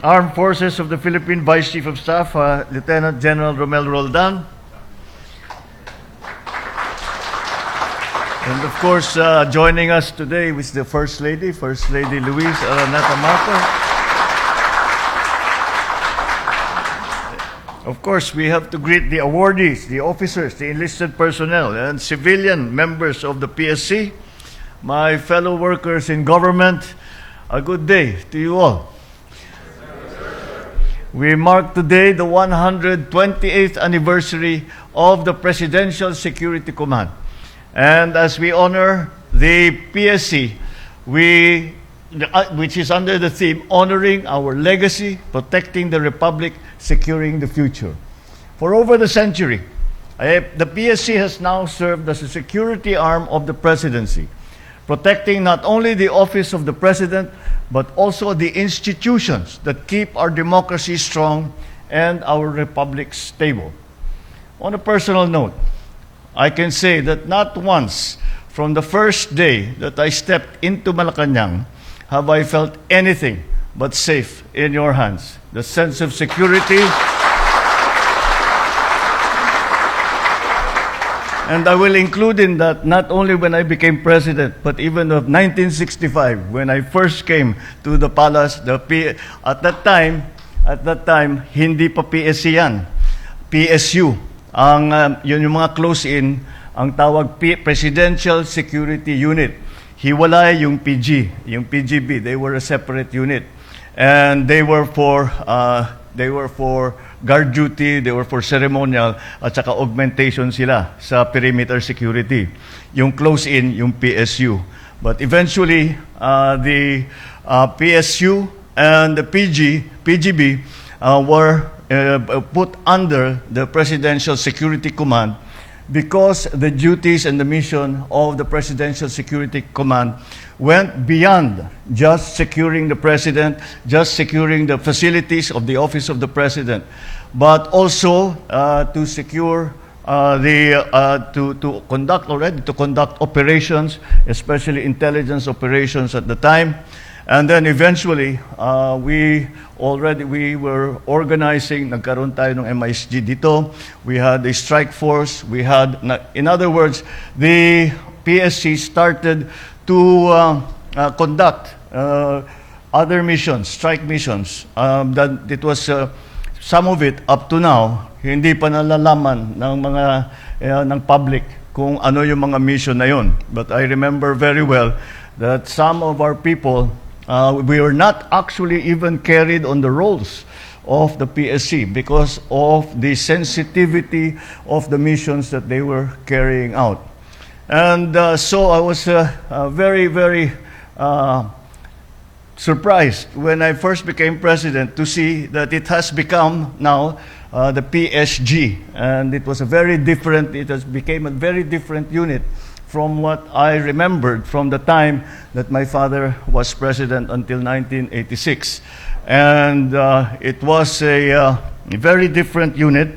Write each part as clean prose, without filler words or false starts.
Armed Forces of the Philippine Vice Chief of Staff, Lieutenant General Romel Roldan. And of course, joining us today is the First Lady Luis Araneta Marco. Of course, we have to greet the awardees, the officers, the enlisted personnel, and civilian members of the PSC, my fellow workers in government. A good day to you all. We mark today the 128th anniversary of the Presidential Security Command. And as we honor the PSC, which is under the theme, honoring our legacy, protecting the Republic, securing the future. For over the century, the PSC has now served as a security arm of the presidency, protecting not only the office of the president, but also the institutions that keep our democracy strong and our republic stable. On a personal note, I can say that not once from the first day that I stepped into Malacañang have I felt anything but safe in your hands. The sense of security. And I will include in that not only when I became president, but even of 1965, when I first came to the palace. At that time, hindi pa PSC yan. PSU. Yun yung mga close-in, ang tawag Presidential Security Unit. Hiwalay yung PG, yung PGB. They were a separate unit. And they were for guard duty, they were for ceremonial, at saka augmentation sila sa perimeter security. Yung close-in, yung PSU. But eventually, the PSU and the PGB were put under the Presidential Security Command because the duties and the mission of the Presidential Security Command went beyond just securing the president, just securing the facilities of the office of the president, but also to secure to conduct operations, especially intelligence operations at the time. And then eventually, we were organizing, nagkaroon tayo ng MISG dito. We had a strike force. We had, in other words, the PSC started to conduct other missions, strike missions. That it was some of it up to now, hindi pa nalalaman ng mga ng public kung ano yung mga mission na yun. But I remember very well that some of our people, we were not actually even carried on the rolls of the PSC because of the sensitivity of the missions that they were carrying out. And so I was very, very surprised when I first became president to see that it has become now the PSG, and it has became a very different unit from what I remembered from the time that my father was president until 1986. And it was a very different unit,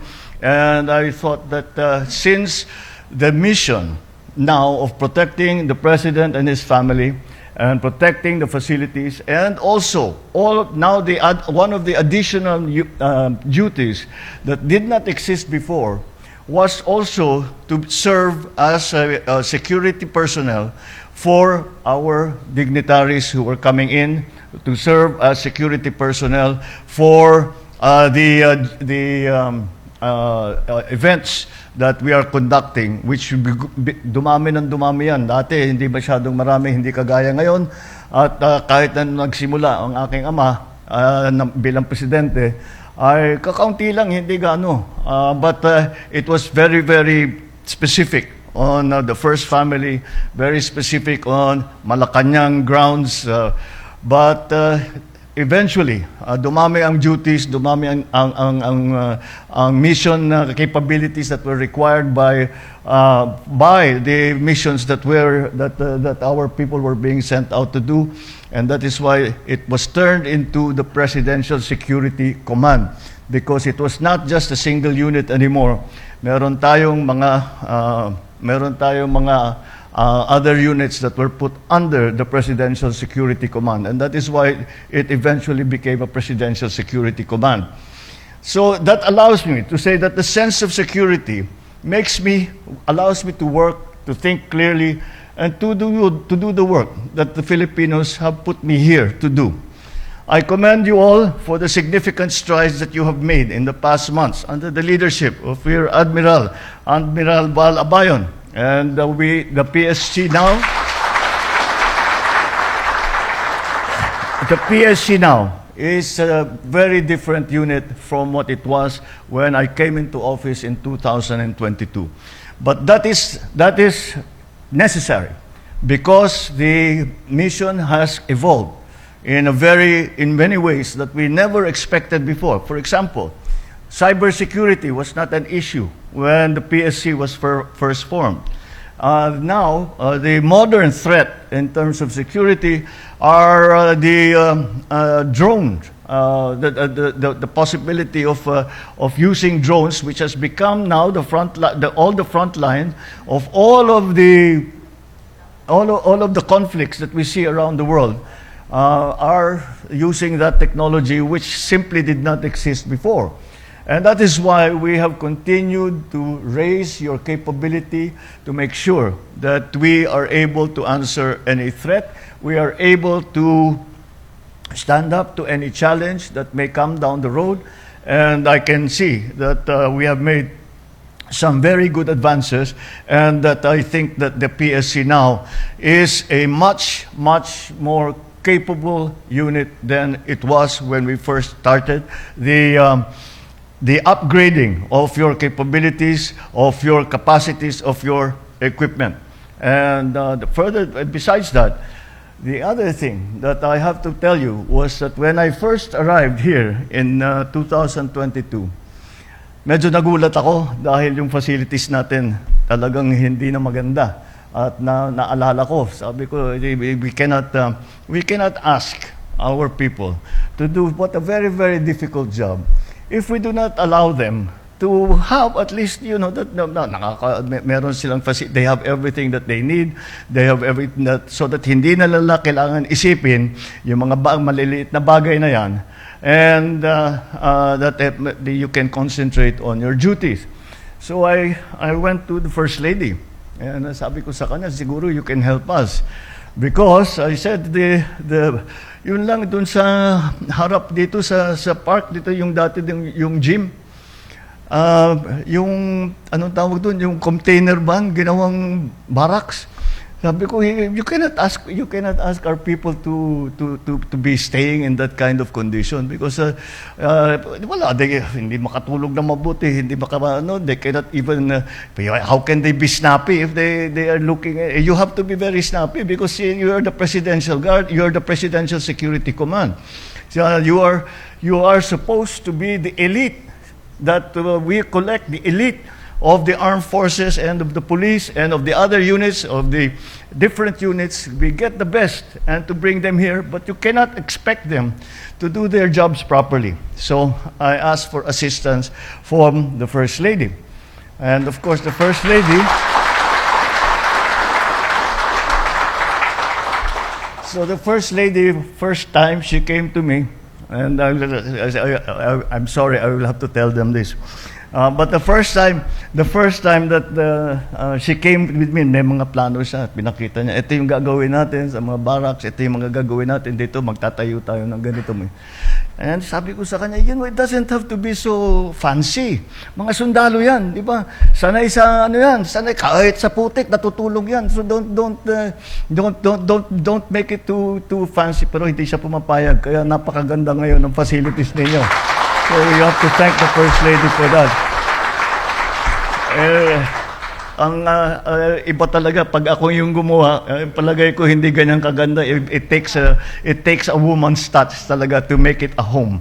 and I thought that since the mission now of protecting the president and his family and protecting the facilities, and also one of the additional duties that did not exist before was also to serve as a security personnel for our dignitaries who were coming in, to serve as security personnel for the events that we are conducting, which dumami ng dumami yan. Dati, hindi masyadong marami, hindi kagaya ngayon. At kahit na nagsimula ang aking ama bilang presidente, ay kakaunti lang, hindi gaano. But it was very, very specific on the first family, very specific on Malacañang grounds. But eventually, dumami ang duties, dumami ang mission capabilities that were required by the missions that our people were being sent out to do, and that is why it was turned into the Presidential Security Command, because it was not just a single unit anymore. Meron tayong mga other units that were put under the Presidential Security Command. And that is why it eventually became a Presidential Security Command. So that allows me to say that the sense of security allows me to work, to think clearly, and to do the work that the Filipinos have put me here to do. I commend you all for the significant strides that you have made in the past months under the leadership of your Admiral Val Abayon, and the PSC now. The PSC now is a very different unit from what it was when I came into office in 2022. But that is necessary because the mission has evolved in many ways that we never expected before. For example, cybersecurity was not an issue when the PSC was first formed. Now, the modern threat in terms of security are the drones, the possibility of using drones, which has become now the front line of all of the conflicts that we see around the world. Are using that technology, which simply did not exist before. And that is why we have continued to raise your capability to make sure that we are able to answer any threat. We are able to stand up to any challenge that may come down the road. And I can see that we have made some very good advances, and that I think that the PSC now is a much, much more capable unit than it was when we first started. The upgrading of your capabilities, of your capacities, of your equipment. And besides that, the other thing that I have to tell you was that when I first arrived here in 2022, medyo nagulat ako dahil yung facilities natin talagang hindi na maganda. At naalala ko, sabi ko, we cannot ask our people to do what a very, very difficult job if we do not allow them to have at least, meron silang they have everything that they need, they have everything so that hindi na nila kailangan isipin yung mga maliliit na bagay na yan, and that you can concentrate on your duties. So I went to the First Lady. And sabi ko sa kanya, siguro you can help us. Because I said, yun lang dun sa harap dito sa park, dito yung dati yung gym. Yung, anong tawag dun, yung container van, ginawang barracks. Sabi ko, you cannot ask our people to be staying in that kind of condition because hindi makatulog na mabuti, they cannot even how can they be snappy if they are looking you have to be very snappy because you are the presidential guard, you are the Presidential Security Command. So you are supposed to be the elite that we collect the elite of the armed forces and of the police and of the other units, of the different units. We get the best and to bring them here, but you cannot expect them to do their jobs properly. So I asked for assistance from the First Lady. And of course, the First Lady, so the First Lady, first time she came to me, and I'm sorry, I will have to tell them this. But the first time that she came with me, may mga plano siya. Pinakita niya, ito yung gagawin natin sa mga barracks, ito yung mga gagawin natin dito, magtatayo tayo ng ganito. And sabi ko sa kanya, it doesn't have to be so fancy. Mga sundalo yan, di ba? Sanay sa sanay kahit sa putik natutulog yan. So don't make it too fancy. Pero hindi siya pumapayag. Kaya napakaganda ngayon ng facilities ninyo. So you have to thank the First Lady for that. Ang iba talaga, pag ako yung gumawa, palagay ko hindi ganyan kaganda. It takes a woman's touch talaga to make it a home.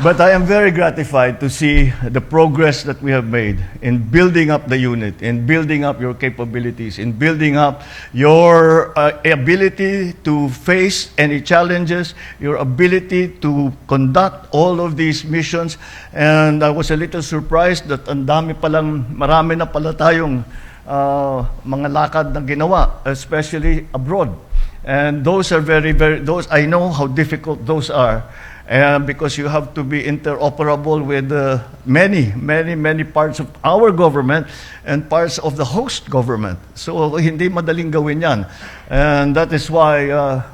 But I am very gratified to see the progress that we have made in building up the unit, in building up your capabilities, in building up your ability to face any challenges, your ability to conduct all of these missions. And I was a little surprised that marami na pala tayong mga lakad na ginawa, especially abroad. And those are those I know how difficult those are. Because you have to be interoperable with many parts of our government and parts of the host government. So hindi madaling gawin yan. And that is why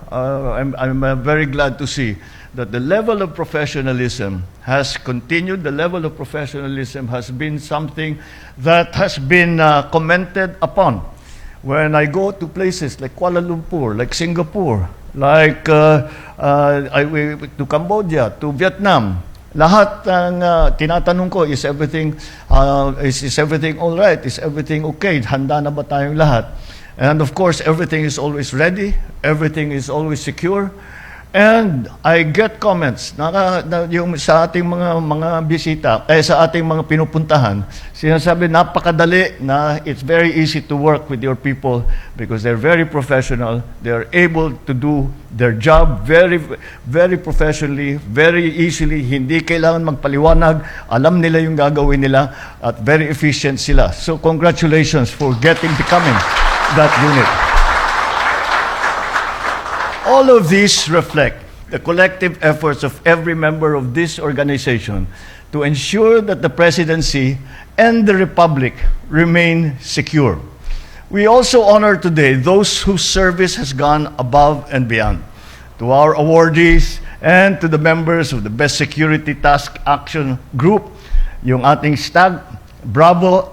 I'm very glad to see that the level of professionalism has continued. The level of professionalism has been something that has been commented upon. When I go to places like Kuala Lumpur, like Singapore, like to Cambodia, to Vietnam, lahat ng tinatanong ko, is everything all right? Is everything okay? Handa na ba tayong lahat? And of course, everything is always ready. Everything is always secure. And I get comments yung sa ating mga bisita, sa ating mga pinupuntahan, sinasabi napakadali na it's very easy to work with your people because they're very professional, they're able to do their job very professionally, very easily, hindi kailangan magpaliwanag, alam nila yung gagawin nila at very efficient sila. So congratulations for becoming that unit. All of these reflect the collective efforts of every member of this organization to ensure that the presidency and the republic remain secure. We also honor today those whose service has gone above and beyond. To our awardees and to the members of the Best Security Task Action Group, yung ating Stag Bravo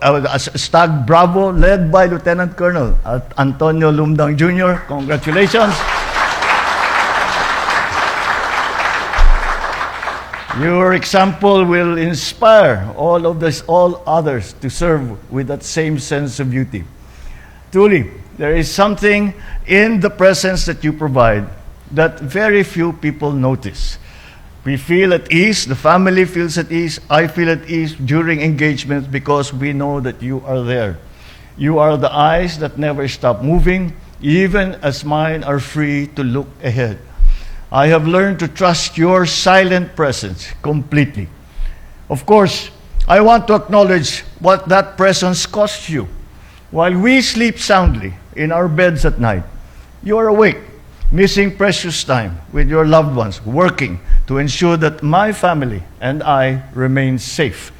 led by Lieutenant Colonel Antonio Lumdang Jr. Congratulations. Your example will inspire all others to serve with that same sense of duty. Truly, there is something in the presence that you provide that very few people notice. We feel at ease, the family feels at ease, I feel at ease during engagements because we know that you are there. You are the eyes that never stop moving, even as mine are free to look ahead. I have learned to trust your silent presence completely. Of course, I want to acknowledge what that presence costs you. While we sleep soundly in our beds at night, you are awake, missing precious time with your loved ones, working to ensure that my family and I remain safe.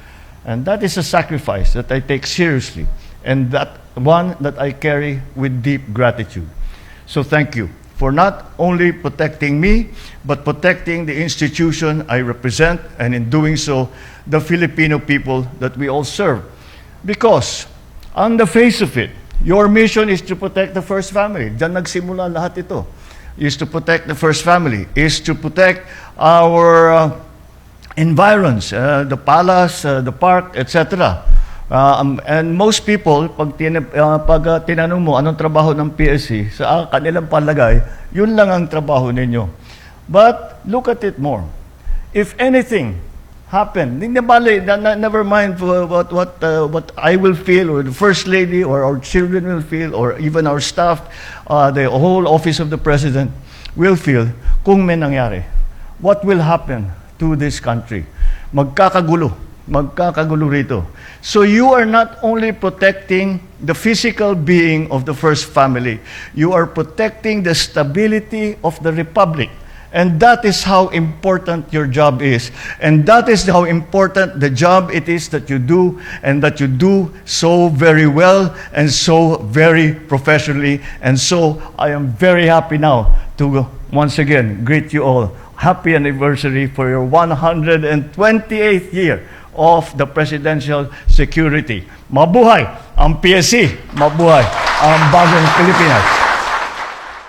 And that is a sacrifice that I take seriously, and that one that I carry with deep gratitude. So thank you for not only protecting me, but protecting the institution I represent, and in doing so, the Filipino people that we all serve. Because, on the face of it, your mission is to protect the first family. Diyan nagsimula lahat ito. Is to protect the first family, is to protect our environs, the palace, the park, etc. And most people, pag tinanong mo anong trabaho ng PSC, sa kanilang palagay, yun lang ang trabaho ninyo. But look at it more. If anything happened, never mind what I will feel, or the First Lady, or our children will feel, or even our staff, the whole office of the President will feel, kung may nangyari, what will happen to this country? Magkakagulo rito. So you are not only protecting the physical being of the first family, you are protecting the stability of the republic. And that is how important your job is. And that is how important the job it is that you do, and that you do so very well and so very professionally. And so I am very happy now to once again greet you all. Happy anniversary for your 128th year of the presidential security. Mabuhay ang PSC! Mabuhay ang bagong Pilipinas!